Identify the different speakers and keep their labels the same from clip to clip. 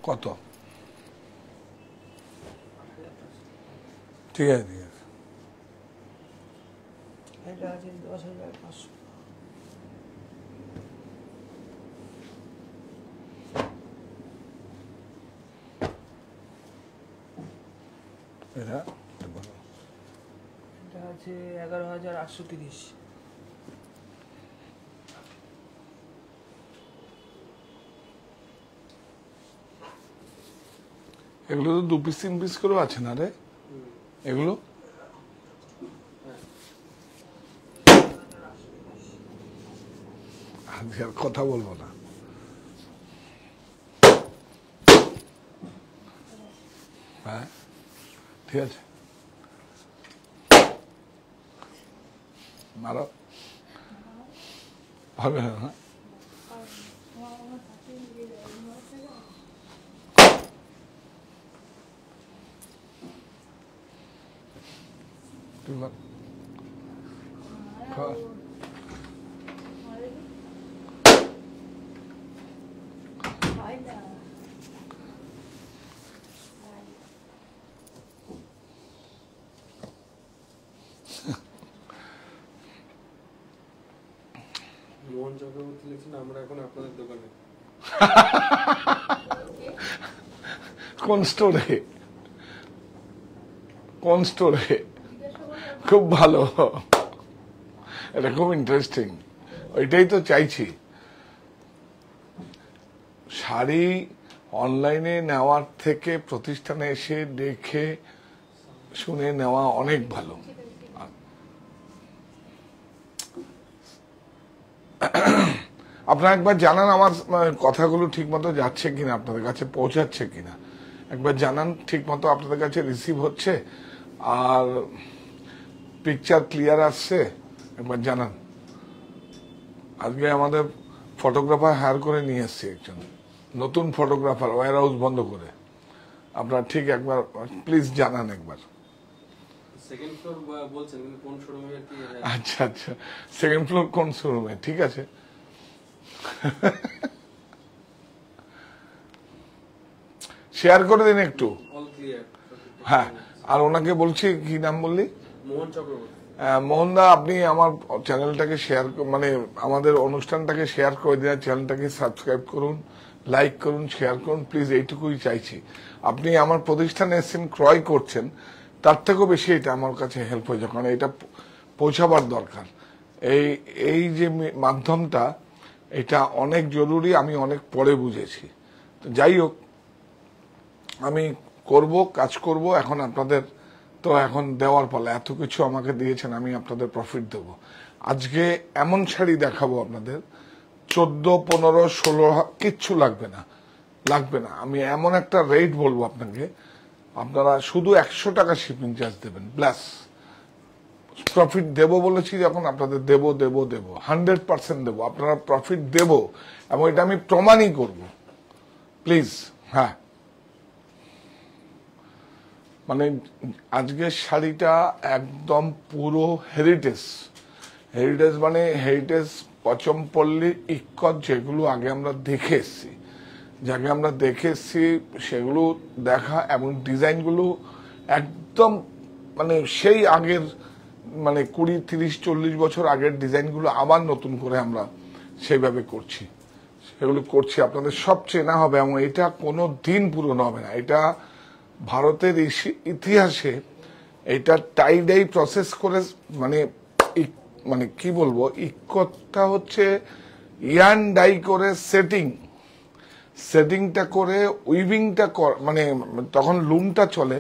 Speaker 1: কত? ঠিক আছে, ঠিক আছে।
Speaker 2: এটা আছে 10,500।
Speaker 1: এটা
Speaker 2: এটা আছে 11,830।
Speaker 1: এগুলো তো 2 পিস 3 পিস করেও আছে না রে এগুলো? আজকে আর কথা বলবো না। হ্যাঁ ঠিক আছে, মারো, হবে না?
Speaker 3: মোহন চক্রবর্তী লিখছেন আমরা এখন আপনাদের দোকানে।
Speaker 1: কোন স্টোরে? কোন স্টোরে? খুব ভালো, এটা খুব ইন্টারেস্টিং। ওইটাই তো চাইছি। শাড়ি অনলাইনে নেওয়ার থেকে প্রতিষ্ঠানে এসে দেখে শুনে নেওয়া অনেক ভালো। আপনারা একবার জানান আমার কথাগুলো ঠিক মতো যাচ্ছে কিনা, আপনাদের কাছে পৌঁছাচ্ছে কিনা একবার জানান। ঠিক মতো আপনাদের কাছে রিসিভ হচ্ছে আর পিকচার ক্লিয়ার আসছে একবার জানান। আজকে আমাদের ফটোগ্রাফার হায়ার করে নিয়ে এসছি, একজন নতুন ফটোগ্রাফার, ওয়্যার হাউস বন্ধ করে। আপনারা ঠিক একবার প্লিজ জানান একবার।
Speaker 3: সেকেন্ড ফ্লোর বলছেন কিন্তু কোন শোরুমে?
Speaker 1: আচ্ছা আচ্ছা, সেকেন্ড ফ্লোর কোন শোরুমে? ঠিক আছে, শেয়ার করে দিন একটু।
Speaker 3: All clear.
Speaker 1: হ্যাঁ, আর ওনাকে বলছি, কি নাম বললি?
Speaker 3: মোহন চক্রবর্তী।
Speaker 1: মোহনদা, আপনি আমার চ্যানেলটাকে শেয়ার, মানে আমাদের অনুষ্ঠানটাকে শেয়ার করে দিন, চ্যানেলটাকে সাবস্ক্রাইব করুন, লাইক করুন, শেয়ার করুন প্লিজ, এইটুকুই চাইছি। আপনি আমার প্রতিষ্ঠানে এসেছেন, ক্রয় করছেন, তার থেকেও বেশি এটা আমার কাছে হেল্প হয়েছে, কারণ এটা পৌঁছাবার দরকার। এই যে মাধ্যমটা, এটা অনেক জরুরি, আমি অনেক পরে বুঝেছি। তো যাই হোক, আমি করব, কাজ করব। এখন আপনাদের তো এখন দেওয়ার পালা, এত কিছু আমাকে দিয়েছেন, আমি আপনাদের প্রফিট দেব। আজকে এমন শাড়ি দেখাবো আপনাদের, 14, 15, 16 কিচ্ছু লাগবে না, লাগবে না। আমি এমন একটা রেট বলবো আপনাকে, আপনারা শুধু 100 টাকা শিপিং চার্জ দেবেন, প্লাস প্রফিট দেব বলেছি যখন, আপনাদের দেব দেব দেব 100% দেব, আপনারা প্রফিট দেব, এবং এটা আমি প্রমাণই করব প্লিজ। হ্যাঁ, মানে আজকের শাড়িটা একদম পুরো হেরিটেজ। হেরিটেজ মানে হেরিটেজ পচমপল্লী, ইক্কত, যেগুলো আগে আমরা দেখে এসছি, যাকে আমরা দেখে এসছি সেগুলো দেখা, এবং ডিজাইনগুলো একদম মানে সেই আগের, মানে 20, 30, 40 বছর আগের ডিজাইনগুলো আবার নতুন করে আমরা সেইভাবে করছি, সেগুলো করছি। আপনাদের সব চেনা হবে, এবং এটা কোনো দিন পুরনো হবে না। এটা ভারতের ইতিহাসে এটা টাইডাই প্রসেস করে, মানে কি বলবো, ইক্কতটা হচ্ছে ইয়ান ডাই করে সেটিংটা করে, উইভিংটা মানে তখন লুমটা চলে,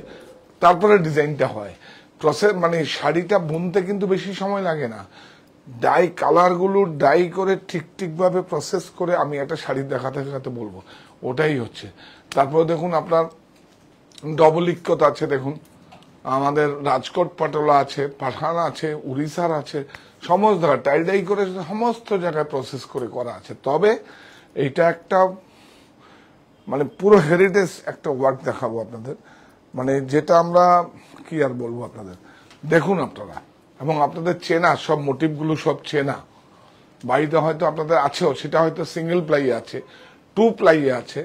Speaker 1: তারপরে ডিজাইনটা হয়। প্রসেস মানে শাড়িটা বুনতে কিন্তু বেশি সময় লাগে না, ডাই কালারগুলো ডাই করে ঠিকভাবে প্রসেস করে, আমি একটা শাড়ি দেখাতে বলবো, ওটাই হচ্ছে। তারপরে দেখুন আপনার ডবল ইক্কত আছে, দেখুন আমাদের রাজকোট পাটোলা আছে, পাঠান আছে, উড়িষ্যার আছে, সমস্ত জায়গায় টাইডাই করে সমস্ত জায়গায় প্রসেস করে করা আছে। তবে এইটা একটা মানে পুরো হেরিটেজ একটা ওয়ার্ক দেখাবো আপনাদের, মানে যেটা আমরা কি আর বলবো আপনাদের, দেখুন আপনারা, এবং আপনাদের চেনা সব মোটিভগুলো সব চেনা, বাড়িতে হয়তো আপনাদের আছেও, সেটা হয়তো সিঙ্গেল প্লাই আছে, 2 প্লাই আছে,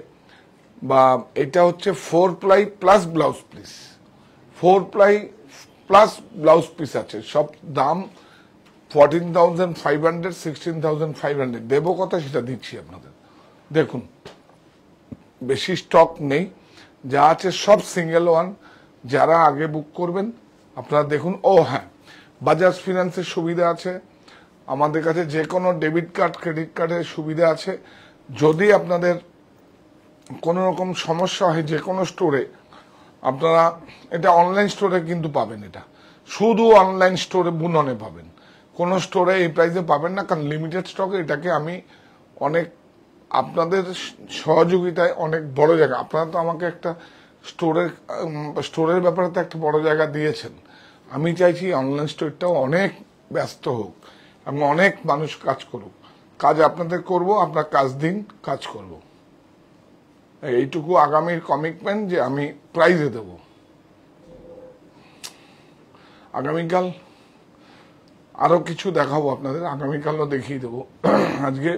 Speaker 1: বা এটা হচ্ছে 4 ply plus blouse piece, 4 ply plus blouse piece আছে, সব দাম 14,500 16,500। দেবো কথা সেটা দিচ্ছি আপনাদের। দেখুন বেশি স্টক নেই, যা আছে সব সিঙ্গেল ওয়ান। যারা আগে বুক করবেন আপনারা দেখুন। ও হ্যাঁ, বাজাজ ফিনান্সের সুবিধা আছে আমাদের কাছে, যে কোনো ডেবিট কার্ড ক্রেডিট কার্ডের সুবিধা আছে। যদি আপনাদের কোনো রকম সমস্যা হয় যে কোনো স্টোরে, আপনারা এটা অনলাইন স্টোরে কিন্তু পাবেন, এটা শুধু অনলাইন স্টোরে বুননে পাবেন, কোনো স্টোরে এই প্রাইসে পাবেন না, কারণ লিমিটেড স্টকে এটাকে আমি অনেক আপনাদের সহযোগিতায় অনেক বড় জায়গা, আপনারা তো আমাকে একটা স্টোরের ব্যাপারে তো একটা বড় জায়গা দিয়েছেন। আমি চাইছি অনলাইন স্টোরটাও অনেক ব্যস্ত হোক এবং অনেক মানুষ কাজ করুক। কাজ আপনাদের করব, আপনার কাজ দিন, কাজ করব, এইটুকু আগামীর কমিটমেন্ট যে আমি প্রাইজে দেব। আগামীকাল আরো কিছু দেখাবো আপনাদের, আগামীকালও দেখিয়ে দেবো। আজকে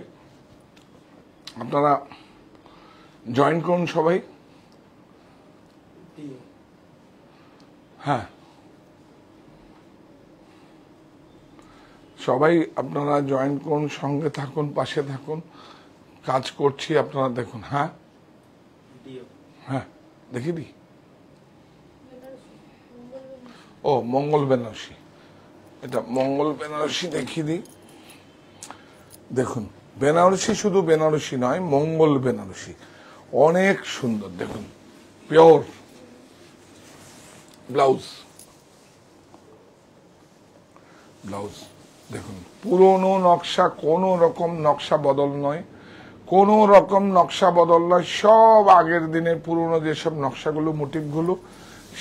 Speaker 1: আপনারা জয়েন করুন সবাই। হ্যাঁ, সবাই আপনারা জয়েন করুন, সঙ্গে থাকুন, পাশে থাকুন, কাজ করছি আপনারা দেখুন। হ্যাঁ হ্যাঁ, দেখি দি। ও মঙ্গল বেনারসি, এটা মঙ্গল বেনারসি দেখিয়ে দিই। দেখুন বেনারসি শুধু বেনারসি নয়, মঙ্গল বেনারসি অনেক সুন্দর। দেখুন পিওর ব্লাউজ, ব্লাউজ দেখুন, পুরনো নকশা, কোনো রকম নকশা বদল নয়, কোনো রকম নকশা বদল নয়, সব আগের দিনের পুরনো যেসব নকশাগুলো মোটিভগুলো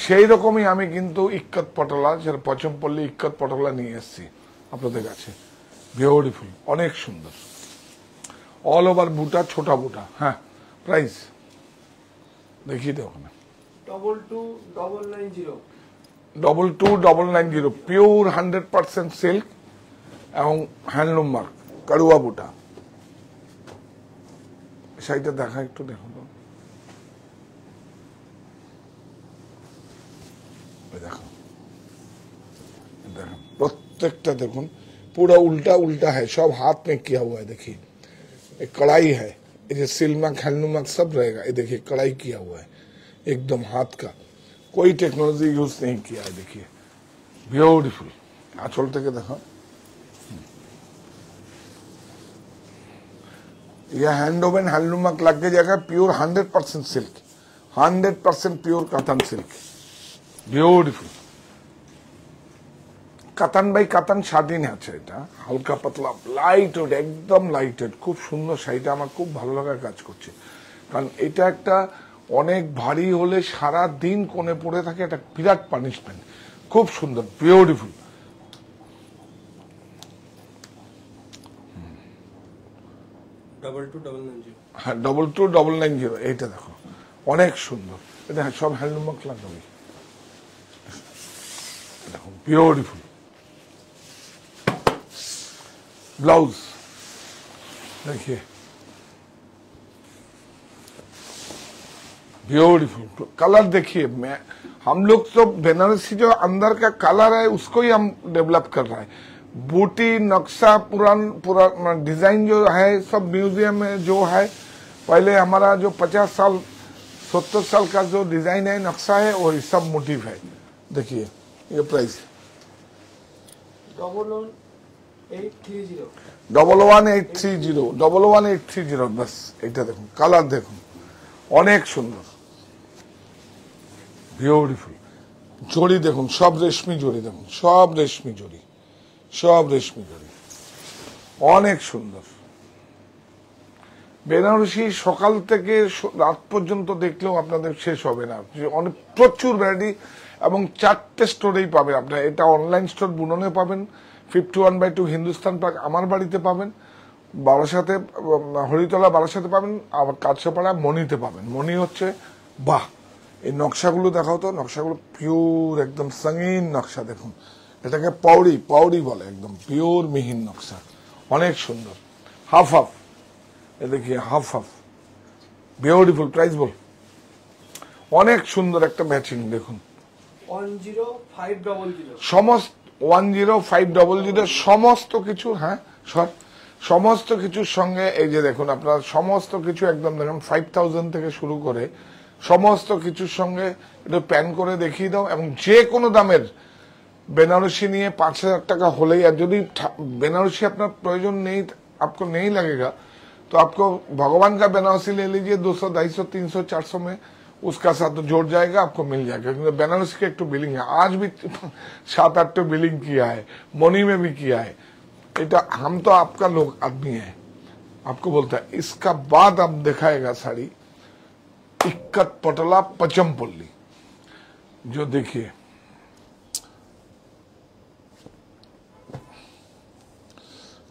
Speaker 1: সেই রকমই আমি কিন্তু ইক্কত পটলা, যেটা পচমপল্লী ইক্কত পটলা নিয়ে এসেছি আপনাদের কাছে। বিউটিফুল, অনেক সুন্দর, অল ওভার বুটা, ছোটা বুটা। হ্যাঁ, প্রাইস দেখিয়ে দেবো না।
Speaker 2: 22,990
Speaker 1: 22,990 পিওর 100% সিল্ক এবং হ্যান্ডলুম মার্ক, কারুয়া বুটা। শাড়িটা দেখা একটু, দেখুন দেখো, দেখুন प्रत्येकটা দেখুন, पूरा उल्टा उल्टा है, सब हाथ में किया हुआ है। देखिए एक कढ़ाई है, ये सिल्क हैंडलूम सब रहेगा। ये देखिए कढ़ाई किया हुआ है, एकदम हाथ का, कोई टेक्नोलॉजी यूज नहीं किया है। देखिए ब्यूटीफुल। आंचल থেকে देखो, यह हैंड ओवन हैंडलूम लग के जाएगा, pure 100% silk, 100% pure cotton silk, beautiful. কাতান বাই কাতান স্বাধীন আছে, এটা হালকা পাতলা লাইট ওয়েট, একদম লাইট ওয়েট, খুব সুন্দর শাড়িটা, আমার খুব ভালো লাগার কাজ করছে। কারণ এটা একটা অনেক ভারী হলে সারা দিন কোণে পড়ে থাকে, একটা বিরাট পানিশমেন্ট, খুব সুন্দর বিউটিফুল। হ্যাঁ 22,990, এইটা দেখো অনেক সুন্দর, এটা সব হ্যান্ডলুম লাগাবে, দেখো বিউটিফুল। ब्लाउज देखिए ब्यूटीफुल, कलर देखिए। मैं हम लोग तो बनारसी जो अंदर का कलर है उसको ही हम डेवलप कर रहे हैं। बूटी नक्शा पूरा डिजाइन जो है सब म्यूजियम में जो है, पहले हमारा जो 50 साल 70 साल का जो डिजाइन है, नक्शा है, और सब मोटिव है। देखिए ये प्राइस 11,830 बस। এটা দেখুন, কালার দেখুন, অনেক সুন্দর বিউটিফুল। জড়ি দেখুন, সব রেশমি জড়ি, দেখুন সব রেশমি জড়ি, সব রেশমি জড়ি, অনেক সুন্দর। বেনারসি সকাল থেকে রাত পর্যন্ত দেখলেও আপনাদের শেষ হবে না, অনেক প্রচুর ভ্যারাইটি, এবং 4টে স্টোরেই পাবেন আপনারা। এটা অনলাইন স্টোর বুননে পাবেন, 51/2 হিন্দুস্তান পার্ক আমার বাড়িতে পাবেন, বারাসাতে হরিতলা বারাসাতে পাবেন, আবার কাছাপাড়া মণিতে পাবেন। মণি হচ্ছে বাহ, এই নকশাগুলো দেখাও তো, নকশাগুলো পিওর একদম সঙ্গীন নকশা। দেখুন এটাকে পাউড়ি পাউড়ি বলে, একদম পিওর মিহিন নকশা, অনেক সুন্দর। হাফ হাফ, এ দেখিয়ে হাফ হাফ, বিউটিফুল। প্রাইস বল অনেক সুন্দর একটা ম্যাচিং দেখুন
Speaker 3: 10500
Speaker 1: সমস্ত 10500 সমস্ত কিছু, হ্যাঁ সব সমস্ত কিছুর সঙ্গে এই যে দেখুন আপনার সমস্ত কিছু একদম দেখুন 5000 থেকে শুরু করে সমস্ত কিছুর সঙ্গে একটু প্যান করে দেখিয়ে দাও। এবং যে কোনো দামের বেনারসি নিয়ে 5000 টাকা হলেই, আর যদি बेनारसी আপনার প্রয়োজন নেই, आपको नहीं लगेगा तो आपको भगवान का बनारसी ले लीजिए 200 250 300 400 में, उसका साथ तो जोड़ जाएगा, आपको मिल जाएगा। क्योंकि बनारसी का एक तो बिलिंग है, आज भी 7-8 तो बिलिंग किया है, मोनी में भी किया है। इटा हम तो आपका लोग आदमी है, आपको बोलता है। इसका बाद आप दिखाएगा साड़ी इक्कत पटोला पचमपल्ली, जो देखिए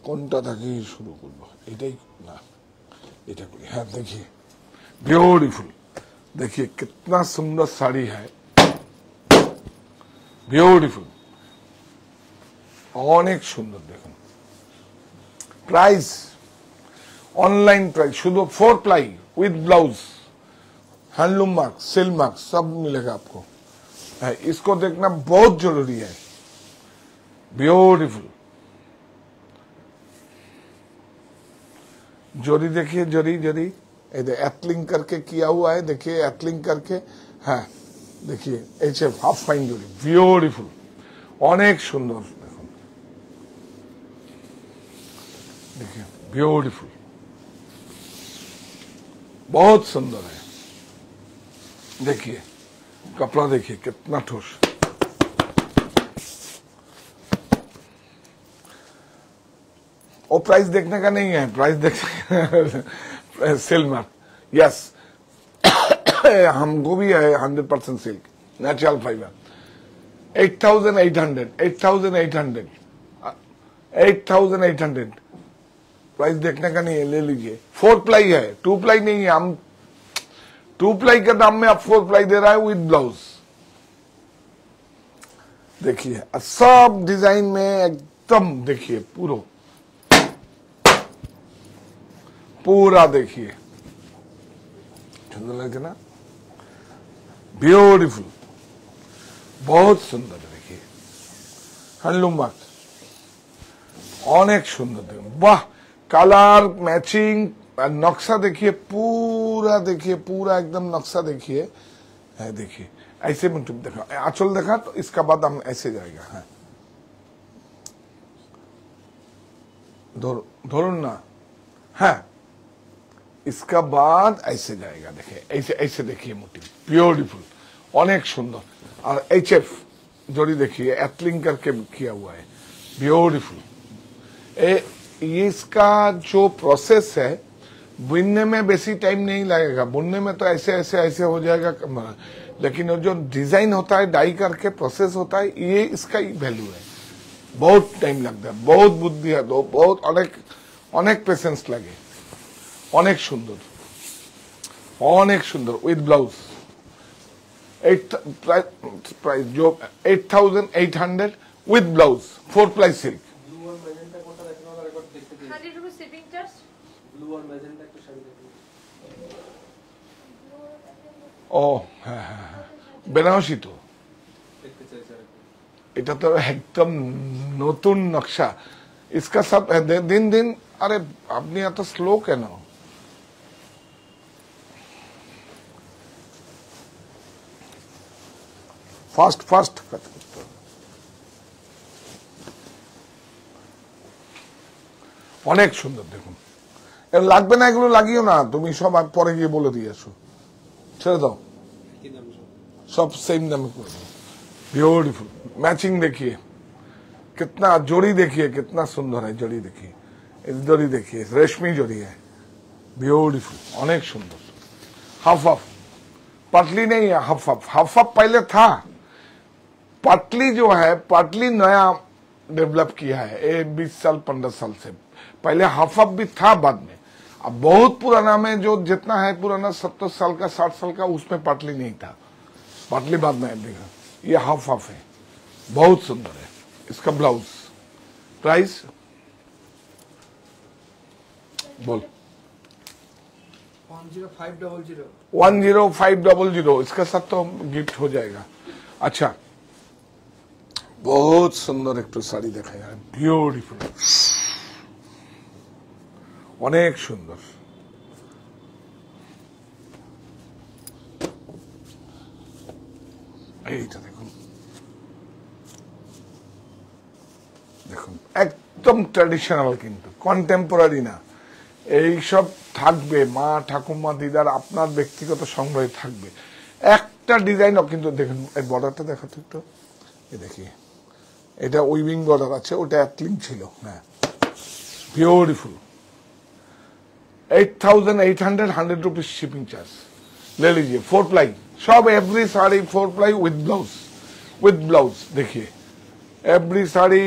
Speaker 1: কোনটা থেকে শুরু করব, এটাই না এটা করি। হ্যাঁ देखिए ब्यूटीफुल, देखिए कितना सुंदर साड़ी है, ब्यूटीफुल অনেক সুন্দর। দেখুন प्राइस ऑनलाइन प्राइस शुद्ध 4 ply with blouse, handloom mark, सिल मार्क सब मिलेगा आपको। है, इसको देखना बहुत जरूरी है। ब्यूटीफुल जोरी देखिए, जोरी जोरी एथलिंग करके किया हुआ है, देखिए एथलिंग करके। हाँ देखिए ऐसे हाफ फाइन जोरी, ब्यूटीफुल অনেক সুন্দর। দেখুন देखिए ब्यूटीफुल, बहुत सुंदर है। देखिए कपड़ा देखिए कितना ठोस। वो प्राइस देखने का नहीं है, प्राइस देखने सिल्क मार्क, यस हमको भी है 100% सिल्क नेचुरल फाइबर। 8,800 8,800 प्राइस देखने का नहीं है, ले लीजिए। 4 प्लाई है, 2 प्लाई नहीं है। हम 2 प्लाई के दाम में आप 4 प्लाई दे रहा है विद ब्लाउज। देखिए सब डिजाइन में एकदम देखिए पूरा देखिए सुंदर लगे ना, ब्यूटीफुल बहुत सुंदर। देखिए हैंडलूम मार्क অনেক সুন্দর। দেখুন বাহ, কালার मैचिंग नक्शा देखिए पूरा, देखिए पूरा एकदम नक्शा देखिए है। देखिए ऐसे में तुम देखा आंचल देखा, तो इसका बाद हम ऐसे जाएगा। है धरुन ना, है इसका बाद ऐसे जाएगा। देखिए ऐसे ऐसे देखिए मोटिव ब्यूटीफुल অনেক সুন্দর। और HF जोड़ी देखिए एथलिंग करके किया हुआ है, ब्यूटीफुल। ये इसका जो प्रोसेस है बुनने में बेसी टाइम नहीं लगेगा, बुनने में तो ऐसे ऐसे ऐसे हो जाएगा, लेकिन जो डिजाइन होता है डाई करके प्रोसेस होता है, ये इसका ही वैल्यू है। बहुत टाइम लगता है, बहुत बुद्धि है, तो बहुत अनेक पेशेंस लगे। অনেক সুন্দর, অনেক সুন্দর উইথ ব্লাউজ। 8 प्राइस जो 8,800 with blouse, 4 ply silk.
Speaker 3: Blue আর ম্যাজেন্টা কোনটা দেখেন আর একবার দেখতে দিন।
Speaker 2: 100 rupees shipping charge।
Speaker 3: ব্লু আর ম্যাজেন্টা একটু শাড়ি দেখুন।
Speaker 1: ও হ্যাঁ হ্যাঁ হ্যাঁ, বেনারসি তো
Speaker 3: দেখতে চাই স্যার।
Speaker 1: এটা তো একদম নতুন নকশা। इसका सब दिन दिन, अरे আপনি এত স্লো কেন? ফাস্ট ফাস্ট কাজ করতে হবে। অনেক সুন্দর দেখুন, এর লাগবে না, এগুলো লাগিও না, তুমি সব পরে গিয়ে বলে দিয়ে আসো, ছেড়ে দাও,
Speaker 3: কি দাম সব?
Speaker 1: सब सेम दाम कर दो। ब्यूटीफुल मैचिंग देखिए, कितना जोड़ी देखिए कितना सुंदर है। जोड़ी देखिए, इस जोड़ी देखिए रेशमी जोड़ी है, ब्यूटीफुल अनेक सुंदर। हाफ हाफ पतली नहीं है, हाफ हाफ। हाफ हाफ पहले था, पतली जो है पतली नया डेवलप किया है 20 साल 15 साल से। पहले हाफ हाफ भी था बाद में, अब बहुत पुराना में जो जितना है पुराना 70 साल का 60 साल का, उसमें पतली नहीं था, पतली बाद में देखा। ये हाफ हाफ है, बहुत सुंदर है। इसका ब्लाउज प्राइस बोल।
Speaker 3: 5
Speaker 2: 10500।
Speaker 1: 10500, इसका साथ तो गिफ्ट हो जाएगा। अच्छा, बहुत সুন্দর একটু শাড়ি দেখা যায়, বিউটিফুল, অনেক সুন্দর। এইটা দেখুন, দেখুন একদম ট্র্যাডিশনাল, কিন্তু কন্টেম্পোরারি না। এইসব থাকবে মা ঠাকুমা দিদার আপনার ব্যক্তিগত সংগ্রহে থাকবে। একটা ডিজাইনও কিন্তু দেখুন, এই বর্ডারটা দেখাতো একটু, এই দেখি, এটা উইভিং বর্ডার আছে, ওটা অ্যাপ্লিং ছিল। হ্যাঁ, বিউটিফুল। 8800, 100 रुपीज शिपिंग चार्ज ले लीजिए। 4 प्लाई सब, every sari 4 ply with blouse. देखिए एवरी साड़ी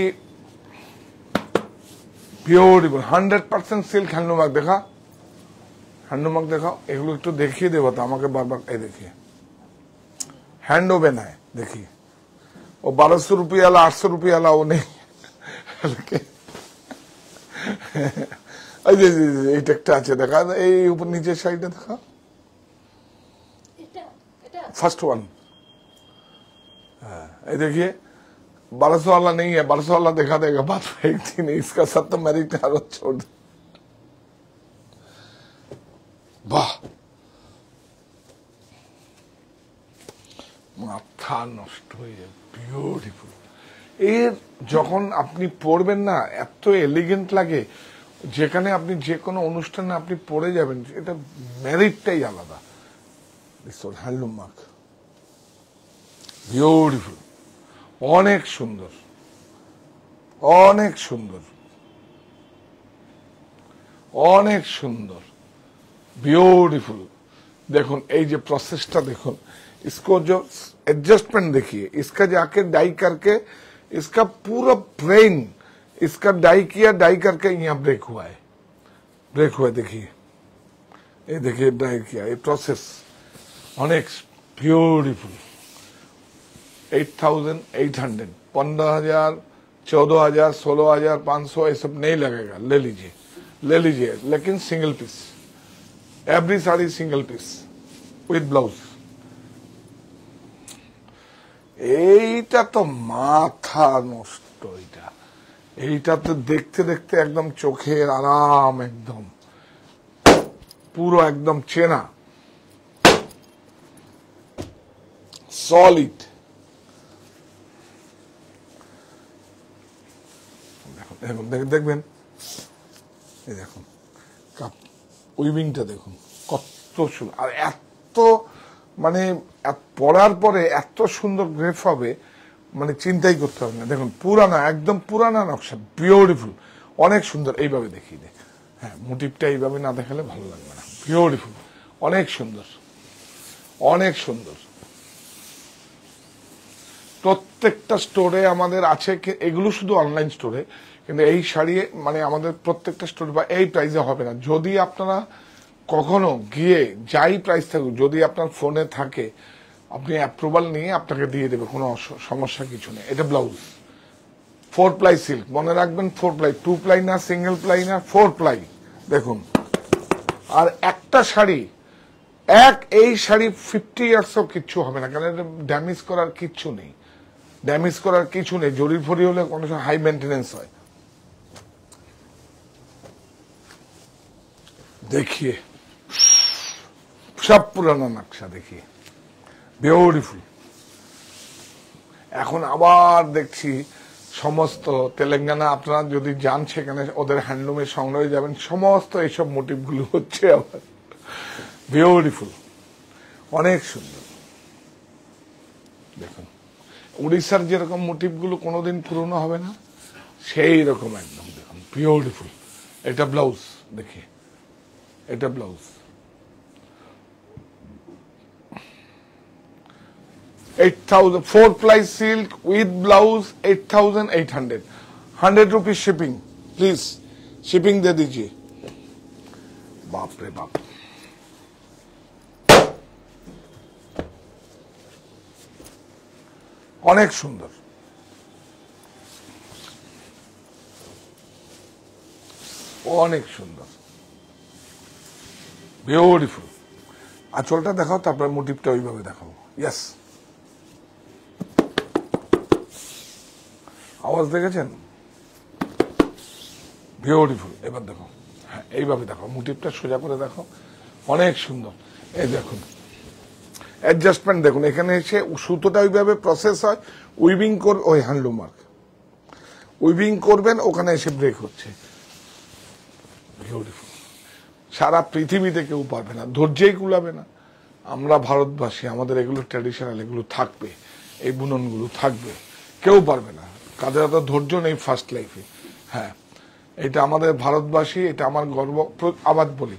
Speaker 1: বিউটিফুল, 100% সিল্ক হ্যান্ডলুমার্ক। দেখা, হ্যান্ডলুমার্ক দেখাও, এগুলো একটু দেখিয়ে দেবো তো আমাকে বারবার। এই দেখিए हैंड ओवन है, देखिए वो 1200 रुपये वाला, 800 रुपये वाला वो नहीं। এইটা একটা আছে, দেখা এই উপর নিচের সাইডে দেখা, फर्स्ट वन। ये देखिए 1200 वाला नहीं है, 1200 वाला दिखा देगा बात एक दिन, इसका सब तो मैरिज छोड़ दे। वाह, মাথা নষ্ট হয়ে যায়, বিউটিফুল। এর যখন আপনি পরবেন না, এত এলিগেন্ট লাগে, যেখানে আপনি যে কোনো অনুষ্ঠানে আপনি পরে যাবেন, এটা মেরিটটাই আলাদা। হ্যান্ডলুম মার্ক, বিউটিফুল, অনেক সুন্দর, অনেক সুন্দর, অনেক সুন্দর, বিউটিফुल। देखो এই যে প্রসেসটা দেখুন, इसको जो एडजस्टमेंट देखिए, इसका जाके डाई करके, इसका पूरा ब्रेन इसका डाई किया, डाई करके यहाँ ब्रेक हुआ है, ब्रेक हुआ है। देखिए ये देखिए डाई किया, ये प्रोसेस অনেক বিউটিফুল। 8800, 15000, 14000, 16500 ये सब नहीं लगेगा। ले लीजिए, ले लीजिए, लेकिन single piece, every sari single piece with blouse. এইটা তো মাথা নষ্ট, এইটা তো দেখতে দেখতে একদম চোখের আরাম, একদম পুরো একদম চেনা, সলিড। দেখুন, দেখবেন, এই দেখুন কাপ উইভিংটা দেখুন কত সুন্দর, আর এত মানে পরার পরে এত সুন্দর গ্রেফ হবে, মানে চিন্তাই করতে হবে না। দেখুন পুরানা, একদম পুরানা নকশা, বিউটিফুল, অনেক সুন্দর। এইভাবে দেখিয়ে দে, হ্যাঁ মোটিভটা এইভাবে না দেখালে ভালো লাগবে না। বিউটিফুল, অনেক সুন্দর, অনেক সুন্দর। প্রত্যেকটা স্টোরে আমাদের আছে, এগুলো শুধু অনলাইন স্টোরে, কিন্তু এই শাড়ি মানে আমাদের প্রত্যেকটা স্টোরে বা এই প্রাইসে হবে না। যদি আপনারা কখনো গিয়ে যাই প্রাইস থাকুক, যদি আপনার ফোনে থাকে, আপনি অ্যাপ্রুভাল নিয়ে আপনাকে দিয়ে দেবে, কোনো সমস্যা কিছু নেই। এটা ব্লাউজ 4 প্লাই সিল্ক, মনে রাখবেন 4 প্লাই, 2 প্লাই না, সিঙ্গেল প্লাই না, 4 প্লাই। দেখুন, আর একটা শাড়ি এই শাড়ি 50 ইয়ার্সও কিচ্ছু হবে না, কারণ এটা ড্যামেজ করার কিচ্ছু নেই, ড্যামেজ করার কিছু নেই। জরি ফরি হলে কোনো সময় হাই মেনটেনেন্স হয়। देखिए सब पुराना नक्शा, देखिए বিউটিফুল। এখন আবার দেখছি সমস্ত তেলেঙ্গানা, আপনারা যদি যান সেখানে ওদের হ্যান্ডলুমের সংগ্রহে যাবেন, সমস্ত এইসব মোটিভগুলো হচ্ছে আবার বিউটিফুল, অনেক সুন্দর। দেখুন উড়িষ্যার যেরকম মোটিভগুলো কোনোদিন পুরনো হবে না, সেই রকম একদম দেখুন বিউটিফুল। এটা ব্লাউজ, দেখি এটা blouse, 8000, 4 ply silk with blouse 8800, 100 rupees shipping, please shipping दे दीजिए। बाप रे बाप, অনেক সুন্দর, অনেক সুন্দর, বিউটিফুল। আঁচলটা দেখাও, তারপর মোটিভটা ওইভাবে দেখাবো। ইয়েস, আওয়াজ দেখেছেন? বিউটিফুল। এবার দেখো, হ্যাঁ এইভাবে দেখো, মোটিভটা সোজা করে দেখো, অনেক সুন্দর। এই দেখুন অ্যাডজাস্টমেন্ট দেখুন, এখানে এসে সুতোটা ওইভাবে প্রসেস হয়, উইভিং কর, ওই হ্যান্ডলুম মার্ক উইভিং করবেন, ওখানে এসে ব্রেক হচ্ছে। বিউটিফুল। সারা পৃথিবীতে কেউ পারবে না, ধৈর্যই কুলাবে না। আমরা ভারতবাসী, আমাদের এগুলো ট্র্যাডিশনাল, এগুলো থাকবে, এই বুননগুলো থাকবে, কেউ পারবে না। কাদের এত ধৈর্য নেই ফার্স্ট লাইফে। হ্যাঁ, এটা আমাদের ভারতবাসী, এটা আমার গর্ব। আবার বলি,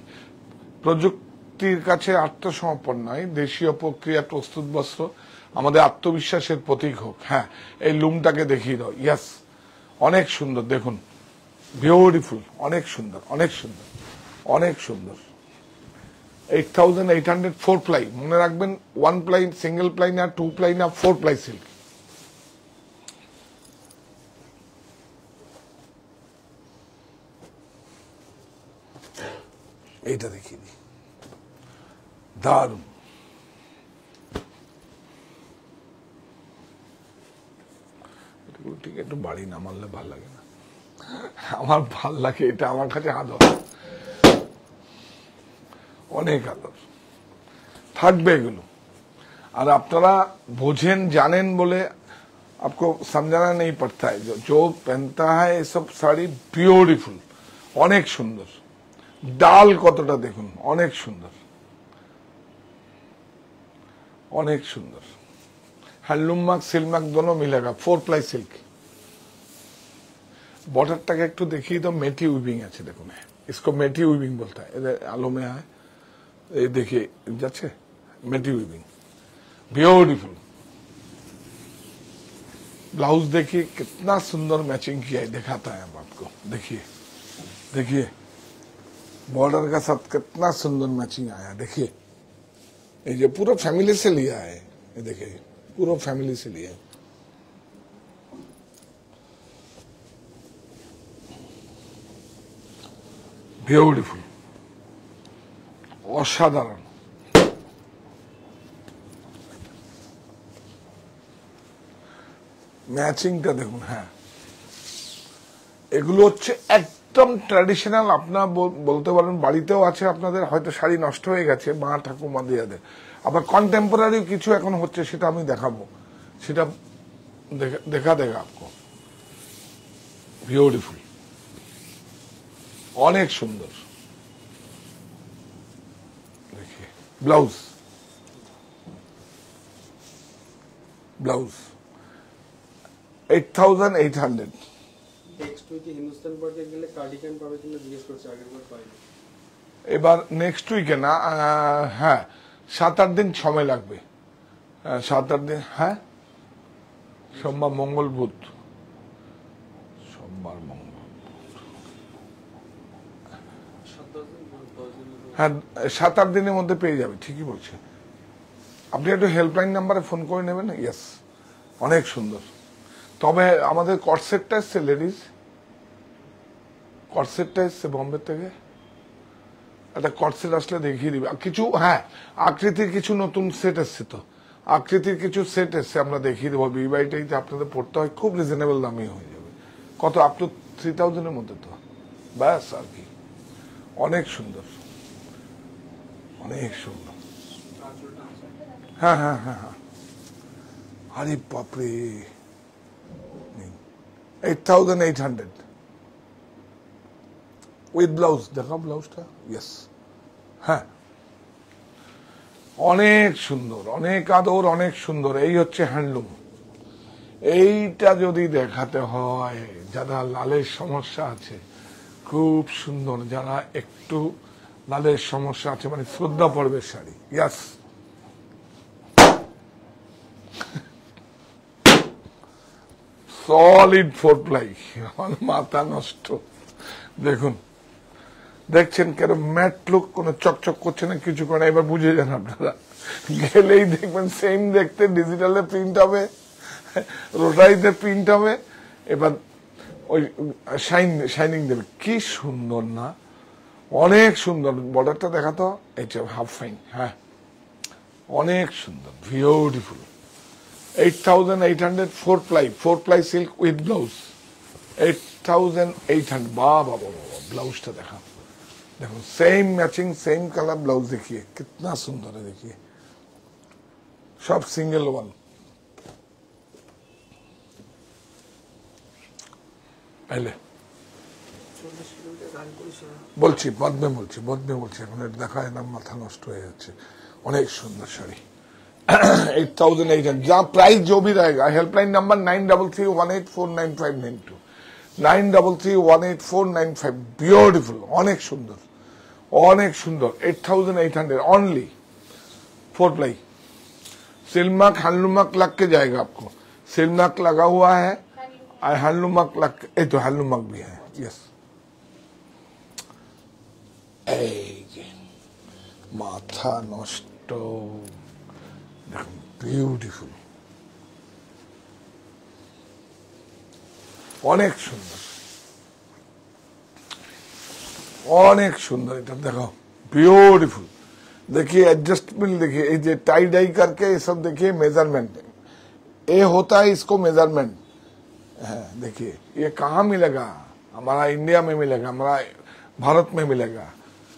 Speaker 1: প্রযুক্তির কাছে আত্মসমর্পণ নয়, দেশীয় প্রক্রিয়া প্রস্তুত বস্ত্র আমাদের আত্মবিশ্বাসের প্রতীক হোক। হ্যাঁ, এই লুমটাকে দেখিয়ে দাও। ইয়াস, অনেক সুন্দর, দেখুন বিউটিফুল, অনেক সুন্দর, অনেক সুন্দর, অনেক সুন্দর। 8800 4 প্লাই, মনে রাখবেন 1 প্লাই সিঙ্গেল প্লাই না, 2 প্লাই না, 4 প্লাই সিল্ক। এইটা দেখিয়ে দিই, দারুন। ঠিক একটু বাড়ি না মারলে ভাল লাগে না, আমার ভাল লাগে এটা, আমার কাছে আদর, অনেক আদর থাকবে এগুলো। আর আপনারা বোঝেন জানেন বলে आपको समझाना नहीं पड़ता है, जो पहनता है ये सब শাড়ি বিউটিফুল, অনেক সুন্দর। ডাল কতটা দেখুন, অনেক সুন্দর, অনেক সুন্দর। হ্যান্ডলুম মার্ক সিল্ক मार्क दोनों मिलेगा, 4 प्लाई सिल्क। बॉर्डरটাকে একটু দেখিয়ে দাও, মেটি উইভিং আছে দেখুন, इसको मेटी उइविंग बोलता है। इधर आलो में है, ये देखिए যাচ্ছে मेटी उइविंग, ब्यूटीफुल। ब्लाउज देखिए कितना सुंदर मैचिंग किया है, दिखाता है आपको। देखिए देखिए बॉर्डर का साथ कितना सुंदर मैचिंग आया। देखिए ये पूरा फैमिली से लिया है, ये देखिए पूरा फैमिली से लिया है। বিউটিফুল, অসাধারণ। ম্যাচিংটা দেখুন। হ্যাঁ, এগুলো হচ্ছে একদম ট্র্যাডিশনাল। আপনার বলতে পারেন বাড়িতেও আছে আপনাদের, হয়তো শাড়ি নষ্ট হয়ে গেছে মা ঠাকুমা দিয়াদের। আবার কন্টেম্পোরারি কিছু এখন হচ্ছে, সেটা আমি দেখাবো, সেটা দেখা আপকো। বিউটিফুল, অনেক সুন্দর। देखिए ब्लाउज, ब्लाउज 8800।
Speaker 3: নেক্সট উইকে হিন্দুস্তান পার্কে গেলে কার্ডিগান পাবে কিনা জিজ্ঞেস করছে, আগের বার পাইনি।
Speaker 1: এবার নেক্সট উইকে না, হ্যাঁ 7-8 দিন সময় লাগবে, 7-8 দিন। হ্যাঁ, সোমবার মঙ্গল বুধ, সোমবার মঙ্গল, হ্যাঁ 7-8 দিনের মধ্যে পেয়ে যাবে, ঠিকই বলছে। আপনি একটু হেল্পলাইন নাম্বারে ফোন করে নেবেন। ইয়েস, অনেক সুন্দর। তবে আমাদের কটসেটটা এসছে, লেডিস কটসেটটা এসছে বম্বে থেকে, একটা কটসেট আসলে দেখিয়ে দিবে কিছু। হ্যাঁ, আকৃতির কিছু নতুন সেট এসছে, তো আকৃতির কিছু সেট এসছে, আমরা দেখিয়ে দেবো। বিবাহিটাইতে আপনাদের পড়তে হয়, খুব রিজনেবল দামে হয়ে যাবে। কত, আপ টু 3000-এর মধ্যে, তো ব্যাস আর কি। অনেক সুন্দর, অনেক সুন্দর। হ্যাঁ হ্যাঁ হ্যাঁ হ্যাঁ, আরে বাপরে, 8800 উইথ ব্লাউজ। দেখাও ব্লাউজটা। ইয়েস, হ্যাঁ অনেক সুন্দর, অনেক আদর, অনেক সুন্দর। এই হচ্ছে হ্যান্ডলুম। এইটা যদি দেখাতে হয়, যারা লালের সমস্যা আছে, খুব সুন্দর। যারা একটু লালের সমস্যা আছে, মানে শ্রদ্ধা পর্বের শাড়ি। ইয়াস, সলিড 4 প্লাই, মাথা নষ্ট। দেখুন, দেখছেন কেন ম্যাট লুক, কোনো চকচক করছে না, কিছু করে না। এবার বুঝে যান আপনারা, গেলেই দেখবেন সেম দেখতে, ডিজিটালে প্রিন্ট হবে, রোটারিতে প্রিন্ট হবে, এবার ওই শাইনিং দেবে। কি সুন্দর না, অনেক সুন্দর বর্ডারটা দেখা তো, এটা হাফ ফাইন, হ্যাঁ অনেক সুন্দর, beautiful. 8,800 4 ply silk with blouse, 8,800। বাবা বাবা, ब्लाउजটা দেখা, देखो same matching same colour blouse, देखिए कितना सुंदर है, देखिए सब सिंगल वन। पहले
Speaker 2: 40 কিলোমিটার গান করেছিল।
Speaker 1: বলছি বলছি এখন এটা দেখা না, মাথা নষ্ট হয়ে যাচ্ছে। অনেক সুন্দর শাড়ি, 8,800। जहाँ प्राइस जो भी रहेगा, हेल्पलाइन नंबर 9331849592, 93318495। ब्यूटीफुल, অনেক সুন্দর, অনেক সুন্দর। 8,800 ओनली 4 ply। सिल्माक हैंडलूमक लग के जाएगा आपको, सिल्माक लगा हुआ है और हैंडलूमक लग, ये तो हैंडलूमक भी है, यस। माथा नष्ट, বিউটিফুল, অনেক সুন্দর, অনেক সুন্দর। এটা দেখো ब्यूटीफुल। देखिए एडजस्टमेंट, देखिए ये टाई डाई करके ये सब, देखिए मेजरमेंट, ये होता है इसको मेजरमेंट है। देखिए ये कहाँ मिलेगा, हमारा इंडिया में मिलेगा, हमारा भारत में मिलेगा।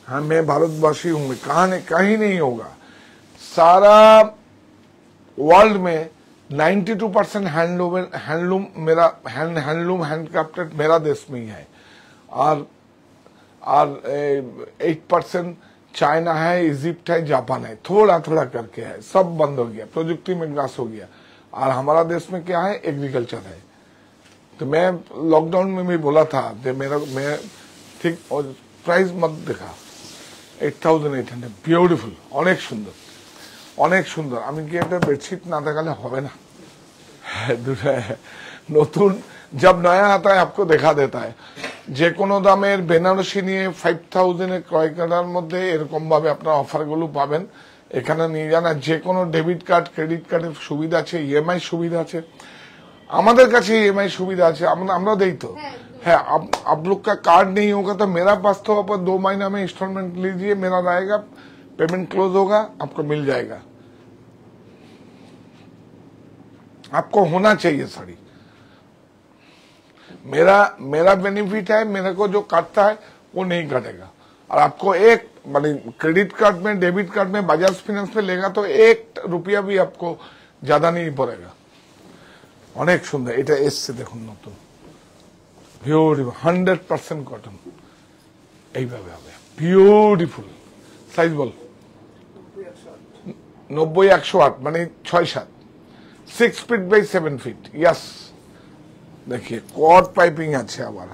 Speaker 1: हाँ मैं भारतवासी हूं, मैं कहीं नहीं होगा। सारा वर्ल्ड में 92% हैंडलूम मेरा, हैंडलूम हैंडक्राफ्टेड मेरा देश में ही है, और 8% चाइना है, इजिप्ट है, जापान है, थोड़ा थोड़ा करके है, सब बंद हो गया, प्रजुक्ति में ग्रास हो गया। और हमारा देश में क्या है, एग्रीकल्चर है। तो मैं लॉकडाउन में भी बोला था कि मैं ठीक, और प्राइस मत देखा, 8,800 ब्यूटीफुल, অনেক সুন্দর, অনেক সুন্দর। আমি কি একটা বেডশিট না দেখালে হবে না? নতুন जब नया आता है आपको দেখা देता है। যে কোনো দামের বেনারসি নিয়ে 5,000 এর ক্রয় করার মধ্যে এরকম ভাবে আপনার অফারগুলো পাবেন, এখানে নিয়ে যান। যে কোনো ডেবিট কার্ড ক্রেডিট কার্ডের সুবিধা আছে, ইএমআই সুবিধা আছে, আমাদের কাছে ইএমআই সুবিধা আছে, আমরা দেই তো। है आप लोग का कार्ड नहीं होगा तो मेरा पास तो आप 2 महीना में इंस्टॉलमेंट लीजिए, मेरा रहेगा, पेमेंट क्लोज होगा, आपको मिल जाएगा। आपको होना चाहिए साड़ी। मेरा बेनिफिट है, मेरे को जो काटता है वो नहीं काटेगा। और आपको एक माने क्रेडिट कार्ड में, डेबिट कार्ड में, बजाज फाइनेंस में लेगा तो 1 रुपया भी आपको ज्यादा नहीं पड़ेगा। অনেক সুন্দর, এটা এসছে দেখুন নতুন, বিউটিফুল, 100% কটন, এইভাবে হবে, বিউটিফুল। সাইজ বল, 90-108 মানে 6-7, 6 फीट बाई 7 फीट, यस। देखिए कॉर्ड पाइपिंग আছে আবার,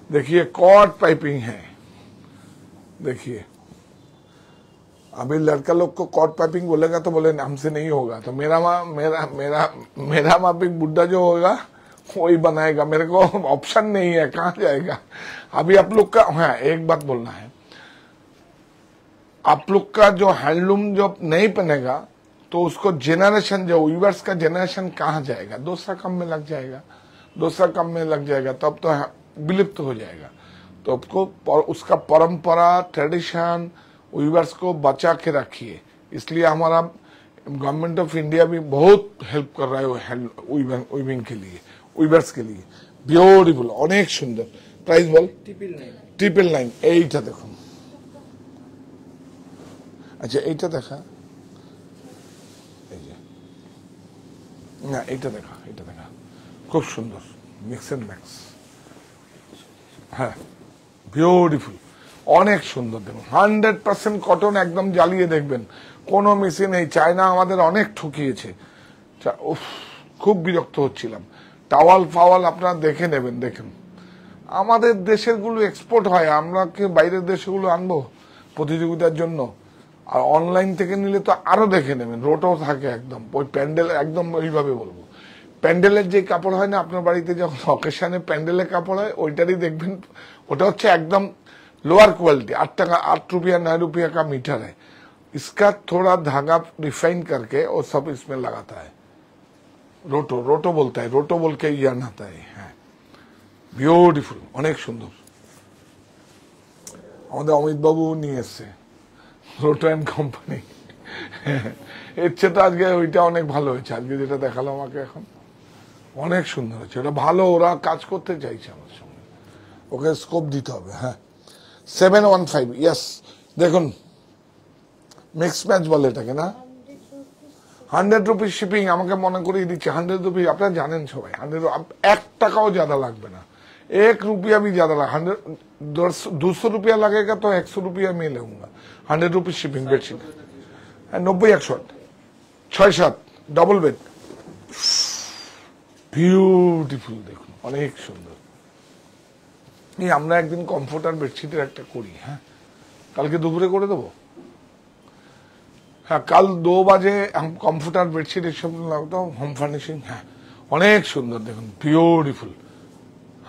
Speaker 1: देखिए कॉर्ड पाइपिंग है। देखिए अभी लड़का लोग को कॉर्ड पाइपिंग बोलेगा तो बोले हमसे नहीं होगा, तो मेरा मापिक बुड्ढा जो होगा वही बनाएगा, मेरे को ऑप्शन नहीं है, कहाँ जाएगा। अभी आप लोग का, हाँ एक बात बोलना है, आप लोग का जो हैंडलूम जो नहीं पहनेगा तो उसको जेनरेशन, जो वीवर्स का जेनरेशन कहाँ जाएगा, दूसरा काम में लग जाएगा, तब तो विलुप्त हो जाएगा। तो आपको उसका परंपरा, ट्रेडिशन, वीवर्स को बचा के रखिए। इसलिए हमारा गवर्नमेंट ऑफ इंडिया भी बहुत हेल्प कर रहा है वीविंग के लिए, वीवर्स के लिए। ब्यूटीफुल, অনেক সুন্দর। প্রাইস বল, 999। এইটা দেখুন, আচ্ছা এইটা দেখা, এই যে না এইটা দেখা, খুব সুন্দর, মিক্স এন্ড ম্যাক্স, হ্যাঁ বিউটিফুল, অনেক সুন্দর। দেখুন 100% কটন, একদম জ্বালিয়ে দেখবেন, কোনো মিসি নেই। চায়না আমাদের অনেক ঠকিয়েছে, খুব বিরক্ত হচ্ছিলাম। টাওয়াল ফাওয়াল আপনারা দেখে নেবেন, দেখেন আমাদের দেশের গুলো এক্সপোর্ট হয়, আমরা কি বাইরের দেশগুলো আনবো প্রতিযোগিতার জন্য? আর অনলাইন থেকে নিলে তো আরো দেখে নেবেন, রোটো থাকে একদম, ওই প্যান্ডেল একদম ওইভাবে বলবো, প্যান্ডেলের যে কাপড় হয় না আপনার বাড়িতে যখন অকেশনে প্যান্ডেলের কাপড় হয়, ওইটারই দেখবেন, ওটা হচ্ছে একদম लोअर क्वालिटी, 8 रुपया 9 रुपया का मीटर है। इसका थोड़ा धागा रिफाइन करके और सब इसमें लगाता है, रोटो बोलता है, रोटो बोल के यार्न आता है। ब्यूटीफुल, অনেক সুন্দর। আমাদের অমিত বাবু নিয়ে এসছে রোটো অ্যান্ড কোম্পানি। এর চেয়ে তো আজকে ওইটা অনেক ভালো হয়েছে, আজকে যেটা দেখালো আমাকে এখন অনেক সুন্দর হচ্ছে। ওটা ভালো, ওরা কাজ করতে চাইছে আমার সঙ্গে, ওকে স্কোপ দিতে হবে। হ্যাঁ 715, ইয়েস। দেখুন মিক্স ম্যাচ বলে এটাকে না, 100 রুপিস শিপিং আমাকে মনে করিয়ে দিচ্ছে। 100 रुपीज আপনারা জানেন সবাই, 100 1 টাকাও ज्यादा লাগবে না, 1 रुपया भी ज्यादा लगा, 200 रुपया लगेगा तो 100 रुपया मैं लूंगा। 100 rupees shipping bedsheet 90 100 6-7 double bed, beautiful. দেখুন অনেক সুন্দর। এই আমরা একদিন কমফোর্টার বেডশিটের একটা করি, হ্যাঁ কালকে দুপুরে করে দেবো। हाँ कल 2 बजे हम कंफर्टर बेडशीट सब लगता हूँ होम फार्निशिंग। हाँ अनेक सुंदर, देखो ब्यूटीफुल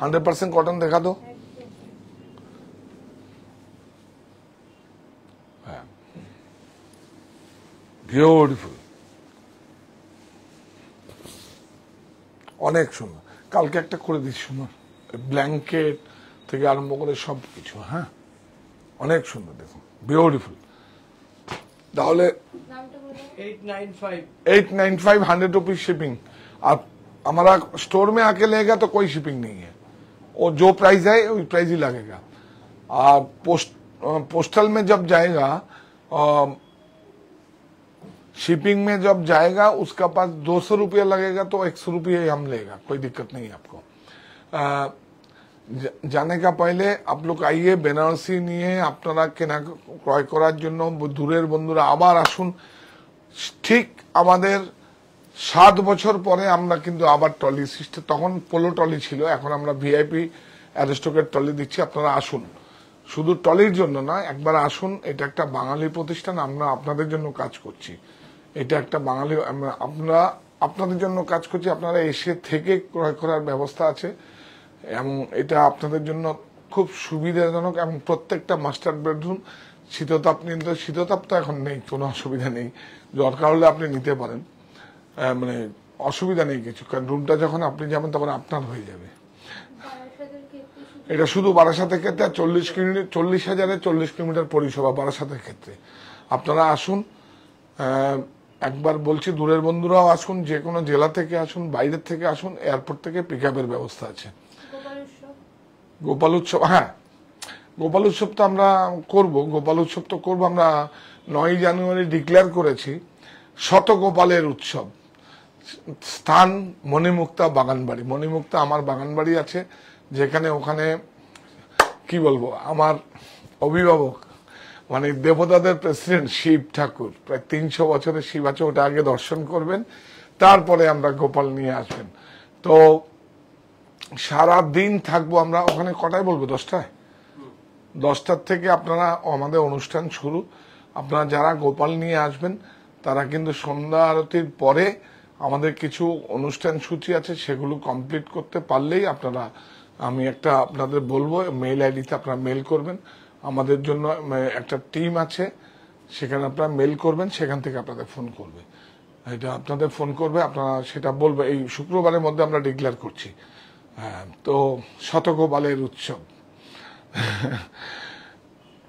Speaker 1: 100% कॉटन देखा दो। ब्यूटीफुल অনেক সুন্দর। কালকে একটা করে দিচ্ছি সুন্দর, ব্ল্যাঙ্কেট থেকে আরম্ভ করে সবকিছু। হ্যাঁ অনেক সুন্দর, দেখুন বিউটিফুল। তাহলে 895 100 रुपीज शिपिंग। आप हमारा स्टोर में आके लेगा तो कोई शिपिंग नहीं है, वो जो प्राइस है वही प्राइस ही लगेगा। और पोस्टल में जब जाएगा, शिपिंग में जब जाएगा उसका पास 200 रुपया लगेगा तो 100 रुपये हम लेगा, कोई दिक्कत नहीं है आपको। जाने का पहले आप लोग आइए, বেনারসি নিয়ে আপনারা কেনা ক্রয় করার জন্য দূরের বন্ধুরা আবার আসুন। ঠিক আমাদের 7 বছর পরে আমরা কিন্তু আবার ট্রলি সিস্টেম, তখন পোলো ট্রলি ছিল, এখন আমরা ভিআইপি অ্যারিস্টোক্রেট ট্রলি দিচ্ছি। আপনারা আসুন, শুধু ট্রলির জন্য না, একবার আসুন। এটা একটা বাঙালি প্রতিষ্ঠান, আমরা আপনাদের জন্য কাজ করছি। এটা একটা বাঙালি, আমরা আপনাদের জন্য কাজ করছি। আপনারা এসে থেকে ক্রয় করার ব্যবস্থা আছে এবং এটা আপনাদের জন্য খুব সুবিধাজনক। এবং প্রত্যেকটা মাস্টার বেডরুম শীততাপ নিতে, শীততাপ তো এখন নেই, কোনো অসুবিধা নেই, দরকার হলে আপনি নিতে পারেন, মানে অসুবিধা নেই কিছু, কারণ রুমটা যখন আপনি যাবেন তখন আপনার হয়ে যাবে। এটা শুধু বারাসাতের ক্ষেত্রে 40,000-এ 40 কিলোমিটার পরিষেবা বারাসাতের ক্ষেত্রে। আপনারা আসুন, একবার বলছি দূরের বন্ধুরাও আসুন, যে কোনো জেলা থেকে আসুন, বাইরের থেকে আসুন, এয়ারপোর্ট থেকে পিক আপের ব্যবস্থা আছে। গোপাল উৎসব, হ্যাঁ গোপাল উৎসব তো আমরা করব, গোপাল উৎসব তো করবো। আমরা 9 জানুয়ারি ডিক্লেয়ার করেছি শতগোপালের উৎসব। স্থান মণিমুক্তা বাগানবাড়ি। মণিমুক্তা আমার বাগানবাড়ি আছে, যেখানে ওখানে কি বলবো, আমার অভিভাবক মানে দেবতাদের প্রেসিডেন্ট শিব ঠাকুর, প্রায় 300 বছরের শিব আছে, ওটা আগে দর্শন করবেন, তারপরে আমরা গোপাল নিয়ে আসবেন। তো সারা দিন থাকবো আমরা ওখানে। কটায় বলবো? 10টায়। 10টার থেকে আপনারা আমাদের অনুষ্ঠান শুরু। আপনারা যারা গোপাল নিয়ে আসবেন তারা কিন্তু সন্ধ্যা আরতির পরে আমাদের কিছু অনুষ্ঠান সূচি আছে, সেগুলো কমপ্লিট করতে পারলেই আপনারা, আমি একটা আপনাদের বলবো, মেইল আইডিতে আপনারা মেল করবেন। আমাদের জন্য একটা টিম আছে, সেখানে আপনারা মেল করবেন, সেখান থেকে আপনাদের ফোন করবে। এটা আপনাদের ফোন করবে, আপনারা সেটা বলবে। এই শুক্রবারের মধ্যে আমরা ডিক্লেয়ার করছি। হ্যাঁ, তো শতগোপালের উৎসব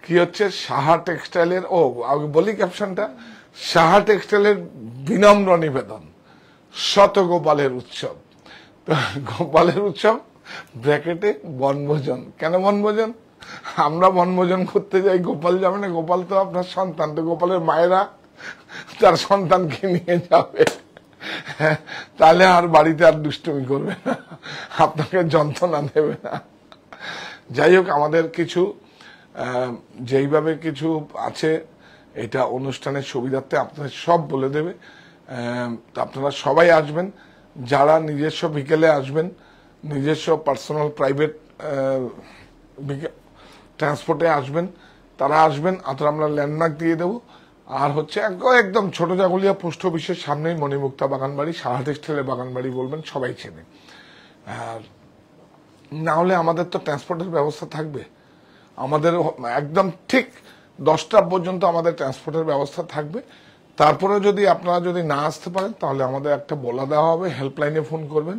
Speaker 1: কি হচ্ছে, সাহা টেক্সটাইলের, বলি ক্যাপশনটা, সাহা টেক্সটাইলের বিনম্র নিবেদন, শতগোপালের উৎসব। তো গোপালের উৎসব ব্র্যাকেটে বনভোজন। কেন বনভোজন? আমরা বনভোজন করতে যাই, গোপাল যাবে না। গোপাল তো আপনার সন্তান, তো গোপালের মায়েরা তার সন্তানকে নিয়ে যাবে, তাহলে আর বাড়িতে আর দুষ্টুমি করবে না, আপনাকে যন্ত্রণা দেবে না। যাই হোক, আমাদের কিছু যেইভাবে কিছু আছে, এটা অনুষ্ঠানের সুবিধার্থে আপনাদের সব বলে দেবে। আপনারা সবাই আসবেন, যারা নিজস্ব বিকেলে আসবেন, নিজস্ব পার্সোনাল প্রাইভেট ট্রান্সপোর্টে আসবেন, তারা আসবেন। অথবা আমরা ল্যান্ডমার্ক দিয়ে দেবো। আর হচ্ছে একদম ছোট জাগুলিয়া পোস্ট অফিসের সামনেই মণিমুক্তা বাগানবাড়ি, সাহা টেক্সটাইলের বাগানবাড়ি বলবেন, সবাই চেনে। আর না হলে আমাদের তো ট্রান্সপোর্টের ব্যবস্থা থাকবে, আমাদের একদম ঠিক 10টা পর্যন্ত আমাদের ট্রান্সপোর্টের ব্যবস্থা থাকবে। তারপরে যদি আপনারা যদি না আসতে পারেন, তাহলে আমাদের একটা বলা দেওয়া হবে, হেল্পলাইনে ফোন করবেন,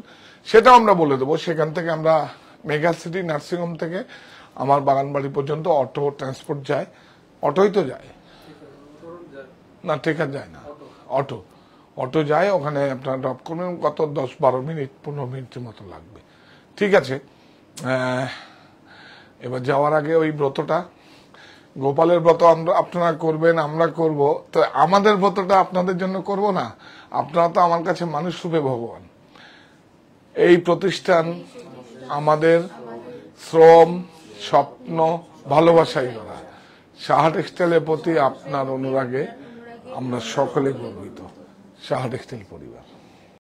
Speaker 1: সেটাও আমরা বলে দেবো। সেখান থেকে আমরা মেগা সিটি নার্সিংহোম থেকে আমার বাগানবাড়ি পর্যন্ত অটো ট্রান্সপোর্ট যায়, অটোই তো যায় না, ট্রেকার যায় না, অটো যায়, ওখানে আপনার ড্রপ করবেন, কত 10-12 মিনিট 15 মিনিটের মতো লাগবে। ঠিক আছে, এবার যাওয়ার আগে ওই ব্রতটা, গোপালের ব্রত আপনারা করবেন, আমরা করব, তো আমাদের ব্রতটা আপনাদের জন্য করব না? আপনারা তো আমার কাছে মানুষ রূপে ভগবান। এই প্রতিষ্ঠান আমাদের শ্রম, স্বপ্ন, ভালোবাসাই করা। সাহা টেক্সটাইলের প্রতি আপনার অনুরাগে আমরা সকলে গর্বিত। সাহা টেক্সটাইল পরিবার।